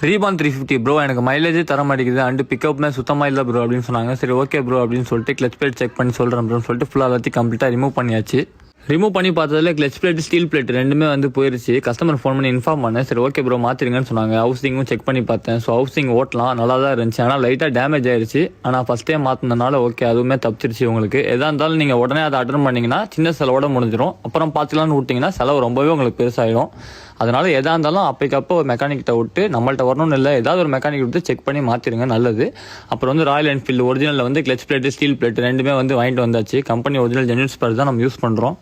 Reborn 350 bro எனக்கு மைலேஜே தர மாட்டேங்குது அண்ட் பிக்கப்மே சுத்தமாக இல்லை ப்ரோ அப்படின்னு சொன்னாங்க. சரி ஓகே ப்ரோ அப்படின்னு சொல்லிட்டு கிளச் பிளேட் செக் பண்ணி சொல்கிறேன் ப்ரோன்னு சொல்லிட்டு ஃபுல்லாக எல்லாத்தையும் கம்ப்ளீட்டாக ரிமூவ் பண்ணியாச்சு. ரிமூவ் பண்ணி பார்த்ததுல கிளச் பிளேட் ஸ்டீல் பிளேட் ரெண்டுமே வந்து போயிருச்சு. கஸ்டமர் ஃபோன் பண்ணி இன்ஃபார்ம் பண்ணேன். சரி ஓகே ப்ரோ மாற்றிருங்கன்னு சொன்னாங்க. ஹவுசிங்கும் செக் பண்ணி பார்த்தேன். ஸோ ஹவுசிங் ஓட்டலாம் நல்லா தான் இருந்துச்சு. ஆனால் லைட்டாக டேமேஜ் ஆயிடுச்சு. ஆனால் ஃபஸ்ட் டைம் மாற்றினதுனால ஓகே அதுவுமே தப்பிச்சிருச்சு. உங்களுக்கு எதாக இருந்தாலும் நீங்கள் உடனே அதை அட்டன் பண்ணிங்கன்னா சின்ன செலவோட முடிஞ்சிடும். அப்புறம் பார்த்துக்கலான்னு விட்டிங்கன்னா செலவு ரொம்பவே உங்களுக்கு பெருசாகிடும். அதனால எதாக இருந்தாலும் அப்பைக்கப்போ ஒரு மெக்கானிக்கிட்ட விட்டு நம்மள்ட்ட வரணும்னு இல்லை, ஏதாவது ஒரு மெக்கானிக் விட்டு செக் பண்ணி மாற்றிடுங்க நல்லது. அப்புறம் வந்து ராயல் என்ஃபீல்டு ஒரிஜினலில் வந்து கிளச் பிளேட்டு ஸ்டீல் பிளேட் ரெண்டுமே வந்து வாங்கிட்டு வந்தாச்சு. கம்பெனி ஒரிஜினல் ஜென்யூன் ஸ்பேர் தான் நம்ம யூஸ் பண்ணுறோம்.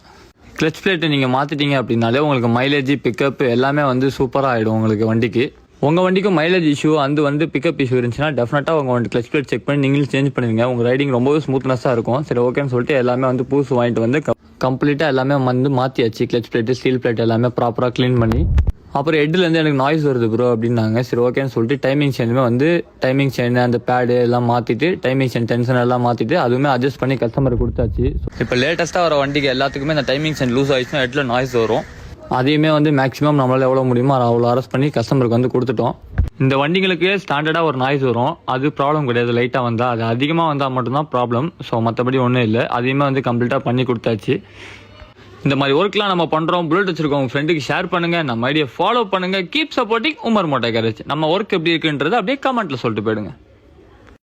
கிளச் பிளேட்டு நீங்கள் மாற்றிட்டீங்க அப்படின்னாலே உங்களுக்கு மைலேஜ் பிக்கப் எல்லாமே வந்து சூப்பராக ஆகிடும் உங்களுக்கு வண்டிக்கு. உங்கள் வண்டிக்கும் மைலேஜ் இஷ்யூ அந்த வந்து பிக்கப் இஷ்யூ இருந்துச்சுன்னா டெஃபினட்டாக உங்கள் வண்டி கிளச் பிளேட் செக் பண்ணி நீங்களும் சேஞ்ச் பண்ணுவீங்க. உங்கள் ரைடிங் ரொம்பவே ஸ்மூத்னஸாக இருக்கும். சரி ஓகேன்னு சொல்லிட்டு எல்லாமே வந்து புதுசு வாங்கிட்டு வந்து கம்ப்ளீட்டாக எல்லாமே வந்து மாற்றியாச்சு. கிளச் பிளேட்டு ஸ்டீல் பிளேட் எல்லாமே ப்ராப்பராக க்ளீன் பண்ணி அப்புறம் ஹெட்லேருந்து எனக்கு நாய்ஸ் வருது ப்ரோ அப்படின்னாங்க. சரி ஓகேன்னு சொல்லிட்டு டைமிங் செயினுமே வந்து டைமிங் செயின் அந்த பேடு எல்லாம் மாற்றிட்டு டைமிங் செயின் டென்ஷன் எல்லாம் மாற்றிட்டு அதுவுமே அட்ஜஸ்ட் பண்ணி கஸ்டமருக்கு கொடுத்தாச்சு. இப்போ லேட்டஸ்ட்டாக வர வண்டிக்கு எல்லாத்துக்குமே இந்த டைமிங் செயின் லூஸ் ஆகிடுச்சுன்னா ஹெட்டில் நாய்ஸ் வரும். அதையுமே வந்து மேக்ஸிமம் நம்மளால் எவ்வளோ முடியுமோ அவ்வளோ அரெஸ்ட் பண்ணி கஸ்டமருக்கு வந்து கொடுத்துட்டோம். இந்த வண்டிகளுக்கு ஸ்டாண்டர்டாக ஒரு நாய்ஸ் வரும், அது ப்ராப்ளம் கிடையாது. லைட்டாக வந்தால் அது அதிகமாக வந்தால் மட்டும்தான் ப்ராப்ளம். ஸோ மற்றபடி ஒன்றும் இல்லை, அதையுமே வந்து கம்ப்ளீட்டாக பண்ணி கொடுத்தாச்சு. இந்த மாதிரி ஒர்க்லாம் நம்ம பண்ணுறோம். புல்லட் வச்சிருக்கோம் உங்கள் ஃப்ரெண்டுக்கு ஷேர் பண்ணுங்கள், நம்ம ஐடியா ஃபாலோ பண்ணுங்கள். Keep supporting Umar moto garage. நம்ம ஒர்க் எப்படி இருக்குன்றது அப்படியே கமெண்ட்டில் சொல்லிட்டு போயிடுங்க.